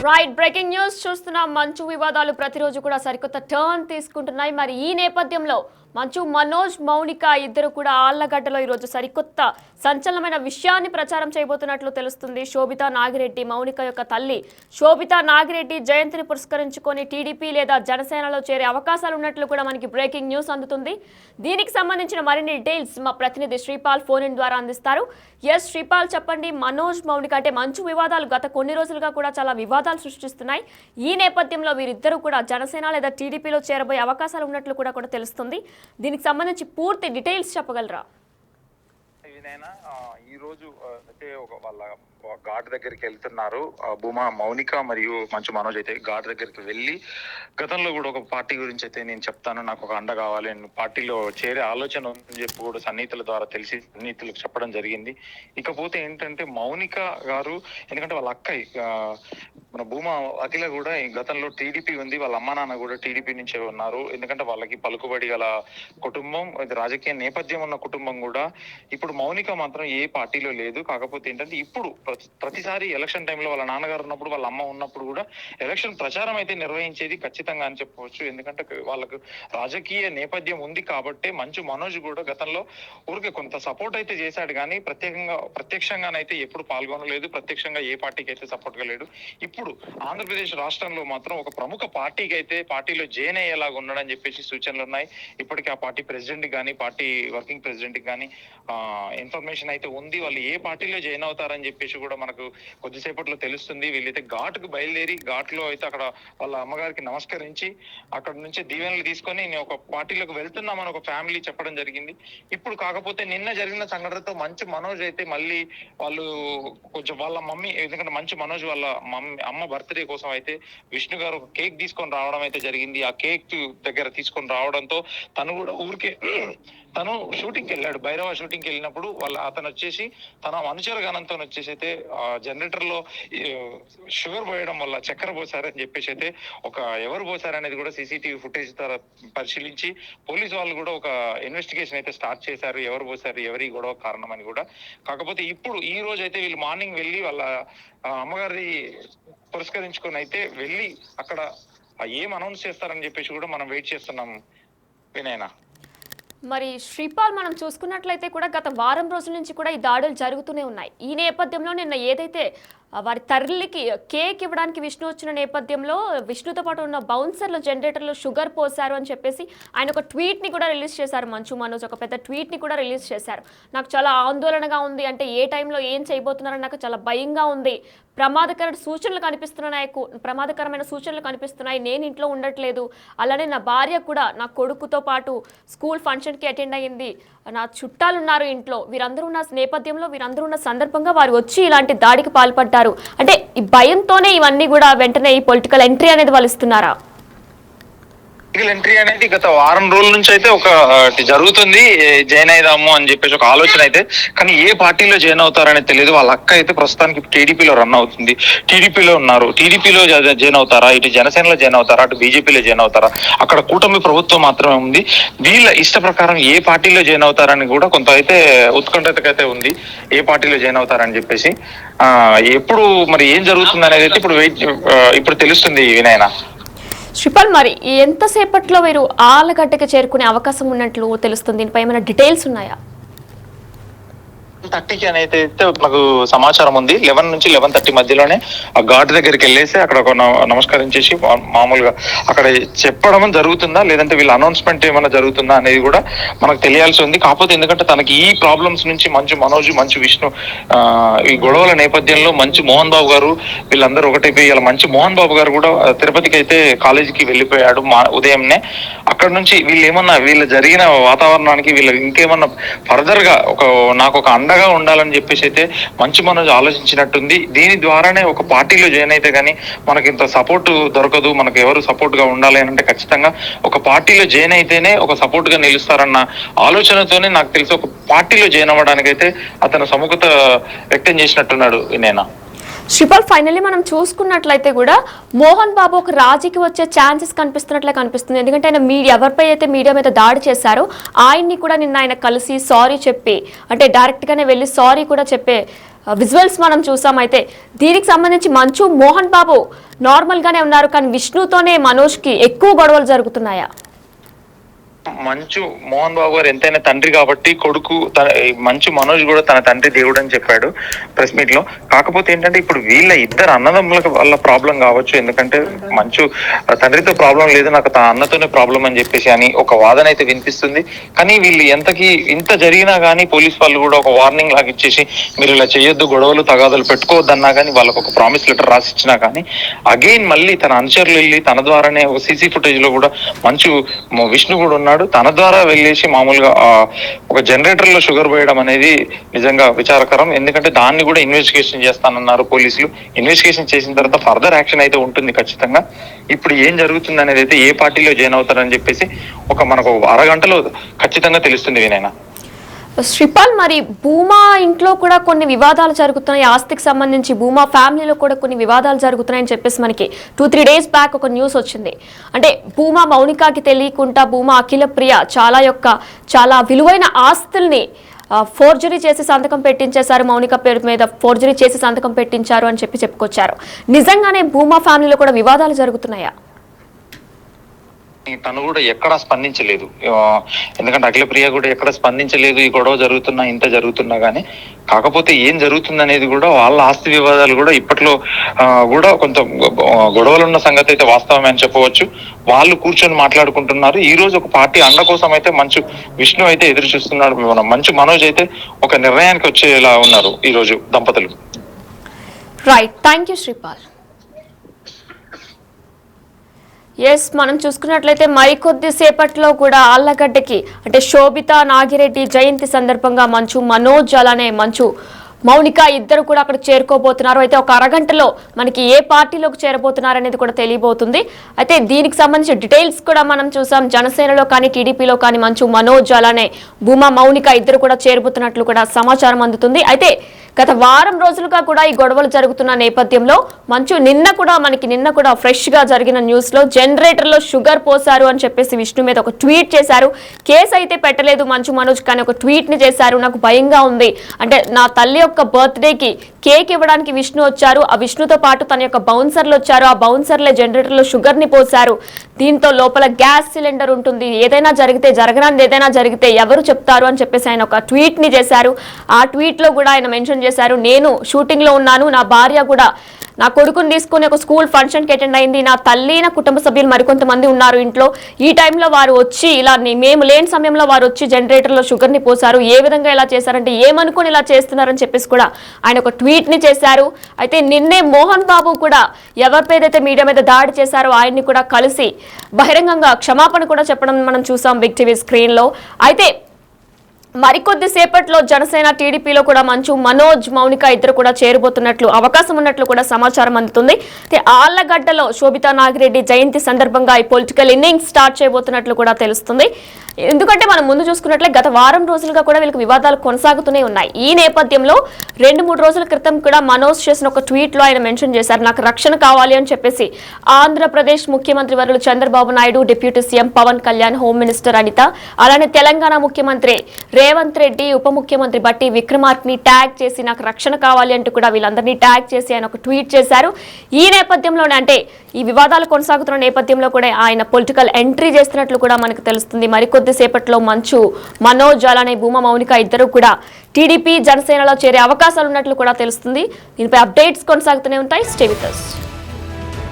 Right breaking news చూస్తున్నాం. మంచు వివాదాలు ప్రతిరోజు కూడా సరికొత్త టర్న్ తీసుకుంటున్నాయి. మరి ఈ నేపథ్యంలో మంచు మనోజ్ మౌనిక ఇద్దరు కూడా ఆళ్లగడ్డలో ఈరోజు సరికొత్త సంచలనమైన విషయాన్ని ప్రచారం చేయబోతున్నట్లు తెలుస్తుంది. శోభితా నాగిరెడ్డి మౌనిక యొక్క తల్లి శోభితా నాగిరెడ్డి జయంతిని పురస్కరించుకొని టీడీపీ లేదా జనసేనలో చేరే అవకాశాలు ఉన్నట్లు కూడా మనకి బ్రేకింగ్ న్యూస్ అందుతుంది. దీనికి సంబంధించిన మరిన్ని డీటెయిల్స్ మా ప్రతినిధి శ్రీపాల్ ఫోన్ ఇన్ ద్వారా అందిస్తారు. ఎస్ శ్రీపాల్, చెప్పండి. మనోజ్ మౌనిక అంటే మంచు వివాదాలు గత కొన్ని రోజులుగా కూడా చాలా వివాదాలు సృష్టిస్తున్నాయి. ఈ నేపథ్యంలో వీరిద్దరూ కూడా జనసేన లేదా టీడీపీలో చేరబోయే అవకాశాలు ఉన్నట్లు కూడా తెలుస్తుంది. దీనికి సంబంధించి పూర్తి డీటెయిల్స్ చెప్పగలరా? ఈ రోజు అయితే వాళ్ళ ఘాట్ దగ్గరికి వెళ్తున్నారు. భూమా మౌనిక మరియు మంచు మనోజ్ అయితే ఘాట్ దగ్గరికి వెళ్ళి గతంలో కూడా ఒక పార్టీ గురించి అయితే నేను చెప్తాను, నాకు ఒక అండ కావాలి, నేను పార్టీలో చేరే ఆలోచన ఉందని చెప్పి కూడా సన్నిహితుల ద్వారా తెలిసి సన్నిహితులకు చెప్పడం జరిగింది. ఇకపోతే ఏంటంటే మౌనిక గారు, ఎందుకంటే వాళ్ళ అక్క మన భూమా అఖిల కూడా గతంలో టీడీపీ ఉంది, వాళ్ళ అమ్మా నాన్న కూడా టీడీపీ నుంచే ఉన్నారు. ఎందుకంటే వాళ్ళకి పలుకుబడి గల కుటుంబం, రాజకీయ నేపథ్యం ఉన్న కుటుంబం కూడా. ఇప్పుడు మౌనిక మాత్రం ఏ పార్టీలో లేదు. కాకపోతే ఏంటంటే ఇప్పుడు ప్రతిసారి ఎలక్షన్ టైంలో వాళ్ళ నాన్నగారు ఉన్నప్పుడు, వాళ్ళ అమ్మ ఉన్నప్పుడు కూడా ఎలక్షన్ ప్రచారం అయితే నిర్వహించేది ఖచ్చితంగా అని చెప్పవచ్చు. ఎందుకంటే వాళ్ళకు రాజకీయ నేపథ్యం ఉంది కాబట్టి. మంచు మనోజ్ కూడా గతంలో ఊరికే కొంత సపోర్ట్ అయితే చేశాడు, కానీ ప్రత్యక్షంగానైతే ఎప్పుడు పాల్గొనలేదు, ప్రత్యక్షంగా ఏ పార్టీకి అయితే సపోర్ట్ గా లేడు. ఇప్పుడు ఆంధ్రప్రదేశ్ రాష్ట్రంలో మాత్రం ఒక ప్రముఖ పార్టీకి అయితే పార్టీలో జాయిన్ అయ్యేలాగా ఉన్నాడని చెప్పేసి సూచనలు ఉన్నాయి. ఇప్పటికీ ఆ పార్టీ ప్రెసిడెంట్ కానీ పార్టీ వర్కింగ్ ప్రెసిడెంట్ కానీ ఇన్ఫర్మేషన్ అయితే ఉంది. వాళ్ళు ఏ పార్టీలో జాయిన్ అవుతారని చెప్పేసి కూడా మనకు కొద్దిసేపట్లో తెలుస్తుంది. వీళ్ళైతే ఘాట్కు బయలుదేరి ఘాట్లో అయితే అక్కడ వాళ్ళ అమ్మగారికి నమస్కరించి అక్కడ నుంచి దీవెనలు తీసుకొని నేను ఒక పార్టీలోకి వెళ్తున్నామని ఒక ఫ్యామిలీ చెప్పడం జరిగింది. ఇప్పుడు కాకపోతే నిన్న జరిగిన సంఘటనతో మంచు మనోజ్ అయితే మళ్ళీ వాళ్ళు కొంచెం వాళ్ళ మమ్మీ, ఎందుకంటే మంచు మనోజ్ వాళ్ళ అమ్మ బర్త్డే కోసం అయితే విష్ణు గారు ఒక కేక్ తీసుకొని రావడం అయితే జరిగింది. ఆ కేక్ దగ్గర తీసుకొని రావడంతో తను కూడా ఊరికే తను షూటింగ్కి వెళ్ళాడు, భైరవ షూటింగ్కి వెళ్ళినప్పుడు అతను వచ్చేసి తన అనుచర గణంతో వచ్చేసి అయితే జనరేటర్ లో షుగర్ పోయడం వల్ల చక్కెర పోసారని చెప్పేసి అయితే ఎవరు పోసారనేది కూడా సీసీటీవీ ఫుటేజ్ ద్వారా పరిశీలించి పోలీసు వాళ్ళు కూడా ఒక ఇన్వెస్టిగేషన్ అయితే స్టార్ట్ చేశారు, ఎవరు పోసారు, ఎవరి గొడవ కారణం అని కూడా. కాకపోతే ఇప్పుడు ఈ రోజు అయితే వీళ్ళు మార్నింగ్ వెళ్ళి వాళ్ళ అమ్మగారి పురస్కరించుకొని అయితే వెళ్ళి అక్కడ ఏం అనౌన్స్ చేస్తారని చెప్పేసి కూడా మనం వెయిట్ చేస్తున్నాం వినయనా. మరి శ్రీపాల్, మనం చూసుకున్నట్లయితే కూడా గత వారం రోజుల నుంచి కూడా ఈ దాడులు జరుగుతూనే ఉన్నాయి. ఈ నేపథ్యంలో నిన్న ఏదైతే వారి తల్లికి కేక్ ఇవ్వడానికి విష్ణు వచ్చిన నేపథ్యంలో విష్ణుతో పాటు ఉన్న బౌన్సర్లు జనరేటర్లో షుగర్ పోసారు అని చెప్పేసి ఆయన ఒక ట్వీట్ని కూడా రిలీజ్ చేశారు. మంచు మనోజ్ ఒక పెద్ద ట్వీట్ని కూడా రిలీజ్ చేశారు. నాకు చాలా ఆందోళనగా ఉంది, అంటే ఏ టైంలో ఏం చేయబోతున్నారని నాకు చాలా భయంగా ఉంది, ప్రమాదకరమైన సూచనలు కనిపిస్తున్నాయి, నేను ఇంట్లో ఉండట్లేదు, అలానే నా భార్య కూడా నా కొడుకుతో పాటు స్కూల్ ఫంక్షన్కి అటెండ్ అయ్యింది, నా చుట్టాలు ఉన్నారు ఇంట్లో, వీరందరూ ఉన్న నేపథ్యంలో వీరందరూ ఉన్న సందర్భంగా వారు వచ్చి ఇలాంటి దాడికి పాల్పడ్డారు. అంటే ఈ భయంతోనే ఇవన్నీ కూడా వెంటనే ఈ పొలిటికల్ ఎంట్రీ అనేది వాళ్ళు ఇస్తున్నారా? ఎంట్రీ అనేది గత వారం రోజుల నుంచి అయితే ఒక జరుగుతుంది, జాయిన్ అయిదాము అని చెప్పేసి ఒక ఆలోచన అయితే. కానీ ఏ పార్టీలో జాయిన్ అవుతారనేది తెలియదు. వాళ్ళ అక్క అయితే ప్రస్తుతానికి టీడీపీలో రన్ అవుతుంది, టీడీపీలో ఉన్నారు. టీడీపీలో జాయిన్ అవుతారా, ఇటు జనసేనలో జాయిన్ అవుతారా, అటు బీజేపీలో జాయిన్ అవుతారా, అక్కడ కూటమి ప్రభుత్వం మాత్రమే ఉంది. వీళ్ళ ఇష్ట ప్రకారం ఏ పార్టీలో జాయిన్ అవుతారని కూడా కొంత అయితే ఉత్కంఠతకైతే ఉంది, ఏ పార్టీలో జాయిన్ అవుతారని చెప్పేసి. ఎప్పుడు మరి ఏం జరుగుతుంది అనేది అయితే ఇప్పుడు తెలుస్తుంది వినయనా. శ్రీపాల్, మరి ఎంతసేపట్లో వీరు ఆలగడ్డకి చేరుకునే అవకాశం ఉన్నట్లు తెలుస్తుంది? దీనిపై ఏమైనా డీటెయిల్స్ ఉన్నాయా? 11:30కి అనేది నాకు సమాచారం ఉంది. 11 నుంచి 11:30 మధ్యలోనే ఆ ఘాట్ దగ్గరికి వెళ్ళేసి అక్కడ ఒక నమస్కరించేసి మామూలుగా అక్కడ చెప్పడం జరుగుతుందా, లేదంటే వీళ్ళ అనౌన్స్మెంట్ ఏమైనా జరుగుతుందా అనేది కూడా మనకు తెలియాల్సి ఉంది. కాకపోతే ఎందుకంటే తనకి ఈ ప్రాబ్లమ్స్ నుంచి మంచు మనోజ్, మంచు విష్ణు ఈ గొడవల నేపథ్యంలో మంచు మోహన్ బాబు గారు వీళ్ళందరూ ఒకటైపోయి ఇలా మంచు మోహన్ బాబు గారు కూడా తిరుపతికి అయితే కాలేజీకి వెళ్ళిపోయాడు ఉదయంనే. అక్కడ నుంచి వీళ్ళ జరిగిన వాతావరణానికి వీళ్ళు ఇంకేమన్నా ఫర్దర్ గా నాకు ఒక అండగా ఉండాలని చెప్పేసి అయితే మంచు మనోజ్ ఆలోచించినట్టుంది. దీని ద్వారానే ఒక పార్టీలో జాయిన్ అయితే కానీ మనకి ఇంత సపోర్ట్ దొరకదు, మనకు ఎవరు సపోర్ట్ గా ఉండాలి అంటే ఖచ్చితంగా ఒక పార్టీలో జాయిన్ అయితేనే ఒక సపోర్ట్ గా నిలుస్తారన్న ఆలోచనతోనే నాకు తెలిసి ఒక పార్టీలో జాయిన్ అవ్వడానికి అయితే అతను సముఖత వ్యక్తం చేసినట్టున్నాడు నేను. శ్రీపాల్, ఫైనల్లీ మనం చూసుకున్నట్లయితే కూడా మోహన్ బాబు ఒక రాజీకి వచ్చే ఛాన్సెస్ కనిపిస్తుంది. ఎందుకంటే ఆయన ఎవరిపై అయితే మీడియా మీద దాడి చేశారో ఆయన్ని కూడా నిన్న ఆయన కలిసి సారీ చెప్పి, అంటే డైరెక్ట్గానే వెళ్ళి సారీ కూడా చెప్పే విజువల్స్ మనం చూసాం. అయితే దీనికి సంబంధించి మంచు మోహన్ బాబు నార్మల్ గానే ఉన్నారు, కానీ విష్ణుతోనే మనోజ్కి ఎక్కువ గొడవలు జరుగుతున్నాయా? మంచు మోహన్ బాబు గారు ఎంతైనా తండ్రి కాబట్టి కొడుకు మంచు మనోజ్ కూడా తన తండ్రి దేవుడు అని చెప్పాడు ప్రెస్ మీట్ లో. కాకపోతే ఏంటంటే ఇప్పుడు వీళ్ళ ఇద్దరు అన్నదమ్ములకు వల్ల ప్రాబ్లం కావచ్చు, ఎందుకంటే మంచు తండ్రితో ప్రాబ్లం లేదు, నాకు తన అన్నతోనే ప్రాబ్లం అని చెప్పేసి అని ఒక వాదన అయితే వినిపిస్తుంది. కానీ వీళ్ళు ఇంత జరిగినా కానీ పోలీస్ వాళ్ళు కూడా ఒక వార్నింగ్ లాగా ఇచ్చేసి మీరు ఇలా చేయొద్దు, గొడవలు తగాదలు పెట్టుకోవద్దన్నా కానీ వాళ్ళకు ఒక ప్రామిస్ లెటర్ రాసి ఇచ్చినా కానీ అగైన్ మళ్ళీ తన అనుచరులు వెళ్ళి తన ద్వారానే సీసీ ఫుటేజ్ లో కూడా మంచు విష్ణు కూడా ఉన్నాడు, తన ద్వారా వెళ్ళేసి మామూలుగా ఒక జనరేటర్ లో షుగర్ పోయడం అనేది నిజంగా విచారకరం. ఎందుకంటే దాన్ని కూడా ఇన్వెస్టిగేషన్ చేస్తానన్నారు పోలీసులు. ఇన్వెస్టిగేషన్ చేసిన తర్వాత ఫర్దర్ యాక్షన్ అయితే ఉంటుంది ఖచ్చితంగా. ఇప్పుడు ఏం జరుగుతుంది అనేది అయితే ఏ పార్టీలో జాయిన్ అవుతారని చెప్పేసి మనకు అరగంటలో ఖచ్చితంగా తెలుస్తుంది వినైనా. శ్రీపాల్, మరి భూమా ఇంట్లో కూడా కొన్ని వివాదాలు జరుగుతున్నాయి, ఆస్తికి సంబంధించి భూమా ఫ్యామిలీలో కూడా కొన్ని వివాదాలు జరుగుతున్నాయని చెప్పేసి మనకి 2-3 డేస్ బ్యాక్ ఒక న్యూస్ వచ్చింది. అంటే భూమా మౌనికాకి తెలియకుండా భూమా అఖిల ప్రియ చాలా విలువైన ఆస్తుల్ని ఫోర్జరీ చేసి సంతకం పెట్టించేశారు, మౌనిక పేరు మీద ఫోర్జరీ చేసి సంతకం పెట్టించారు అని చెప్పుకొచ్చారు. నిజంగానే భూమా ఫ్యామిలీలో కూడా వివాదాలు జరుగుతున్నాయా? తను కూడా ఎక్కడా స్పందించలేదు, ఎందుకంటే అఖిల ప్రియ కూడా ఎక్కడ స్పందించలేదు ఈ గొడవ జరుగుతున్నా ఇంత జరుగుతున్నా గానీ. కాకపోతే ఏం జరుగుతుంది అనేది కూడా వాళ్ళ ఆస్తి వివాదాలు కూడా ఇప్పట్లో కూడా కొంత గొడవలు ఉన్న సంగతి అయితే వాస్తవమే అని చెప్పవచ్చు. వాళ్ళు కూర్చొని మాట్లాడుకుంటున్నారు. ఈ రోజు ఒక పార్టీ అండ కోసం అయితే మంచు విష్ణు అయితే ఎదురు చూస్తున్నాడు, మంచు మనోజ్ అయితే ఒక నిర్ణయానికి వచ్చేలా ఉన్నారు ఈ రోజు దంపతులు. Right, thank you Sripal. Yes, మనం చూసుకున్నట్లయితే మరికొద్ది సేపట్లో కూడా ఆళ్లగడ్డకి అంటే శోభిత నాగిరెడ్డి జయంతి సందర్భంగా మంచు మనోజ్ అలానే మంచు మౌనిక ఇద్దరు కూడా అక్కడ చేరుకోబోతున్నారు. అయితే ఒక అరగంటలో మనకి ఏ పార్టీలోకి చేరబోతున్నారు అనేది కూడా తెలియబోతుంది. అయితే దీనికి సంబంధించిన డీటెయిల్స్ కూడా మనం చూసాం. జనసేనలో కానీ టీడీపీలో కానీ మంచు మనోజ్ అలానే భూమా మౌనిక ఇద్దరు కూడా చేరుబోతున్నట్లు కూడా సమాచారం అందుతుంది. అయితే గత వారం రోజులుగా కూడా ఈ గొడవలు జరుగుతున్న నేపథ్యంలో మంచు నిన్న కూడా ఫ్రెష్ గా జరిగిన న్యూస్ లో జనరేటర్ లో షుగర్ పోసారు అని చెప్పేసి విష్ణు మీద ఒక ట్వీట్ చేశారు. కేసు అయితే పెట్టలేదు మంచు మనోజ్, కానీ ఒక ట్వీట్ ని చేశారు. నాకు భయంగా ఉంది, అంటే నా తల్లి యొక్క బర్త్డేకి కేక్ ఇవ్వడానికి విష్ణు వచ్చారు, ఆ విష్ణుతో పాటు తన యొక్క బౌన్సర్లు వచ్చారు, ఆ బౌన్సర్లే జనరేటర్ లో షుగర్ ని పోసారు, దీంతో లోపల గ్యాస్ సిలిండర్ ఉంటుంది, ఏదైనా జరిగితే ఎవరు చెప్తారు అని చెప్పేసి ఆయన ఒక ట్వీట్ ని చేశారు. ఆ ట్వీట్ లో కూడా ఆయన మెన్షన్ చేశారు, నేను షూటింగ్ లో ఉన్నాను, నా భార్య కూడా నా కొడుకుని తీసుకుని ఒక స్కూల్ ఫంక్షన్కి అటెండ్ అయింది, నా తల్లి నా కుటుంబ సభ్యులు మరికొంతమంది ఉన్నారు ఇంట్లో, ఈ టైంలో వారు వచ్చి ఇలా మేము లేని సమయంలో వారు వచ్చి జనరేటర్లో షుగర్ని పోసారు, ఏ విధంగా ఇలా చేశారంటే ఏమనుకుని ఇలా చేస్తున్నారని చెప్పేసి కూడా ఆయన ఒక ట్వీట్ని చేశారు. అయితే నిన్నే మోహన్ బాబు కూడా ఎవరిపైదైతే మీడియా మీద దాడి చేశారో ఆయన్ని కూడా కలిసి బహిరంగంగా క్షమాపణ కూడా చెప్పడం మనం చూసాం బిగ్ టీవీ స్క్రీన్లో. అయితే మరికొద్ది సేపట్లో జనసేన టీడీపీలో కూడా మంచు మనోజ్ మౌనిక ఇద్దరు కూడా చేరబోతున్నట్లు అవకాశం ఉన్నట్లు కూడా సమాచారం అందుతుంది. ఆళ్లగడ్డలో శోభితా నాగిరెడ్డి జయంతి సందర్భంగా ఈ పొలిటికల్ ఇన్నింగ్స్ స్టార్ట్ చేయబోతున్నట్లు కూడా తెలుస్తుంది. ఎందుకంటే మనం ముందు చూసుకున్నట్లే గత వారం రోజులుగా కూడా వీళ్ళకి వివాదాలు కొనసాగుతూనే ఉన్నాయి. ఈ నేపథ్యంలో 2-3 రోజుల క్రితం కూడా మనోజ్ చేసిన ఒక ట్వీట్ లో ఆయన మెన్షన్ చేశారు, నాకు రక్షణ కావాలి అని చెప్పేసి. ఆంధ్రప్రదేశ్ ముఖ్యమంత్రి వర్యులు Chandrababu Naidu, deputy CM Pawan Kalyan, home minister Anitha, అలానే తెలంగాణ ముఖ్యమంత్రి రేవంత్ రెడ్డి, ఉప ముఖ్యమంత్రి బట్టి విక్రమార్కని ట్యాగ్ చేసి నాకు రక్షణ కావాలి అంటూ కూడా వీళ్ళందరినీ ట్యాగ్ చేసి ఆయన ఒక ట్వీట్ చేశారు. ఈ నేపథ్యంలోనే అంటే ఈ వివాదాలు కొనసాగుతున్న నేపథ్యంలో కూడా ఆయన పొలిటికల్ ఎంట్రీ చేస్తున్నట్లు కూడా మనకు తెలుస్తుంది. మరికొద్ది సేపట్లో మంచు మనోజ్ అలానే భూమా మౌనిక ఇద్దరు కూడా టీడీపీ జనసేనలో చేరే అవకాశాలు ఉన్నట్లు కూడా తెలుస్తుంది. దీనిపై అప్డేట్స్ కొనసాగుతూనే ఉంటాయి. Stay with us.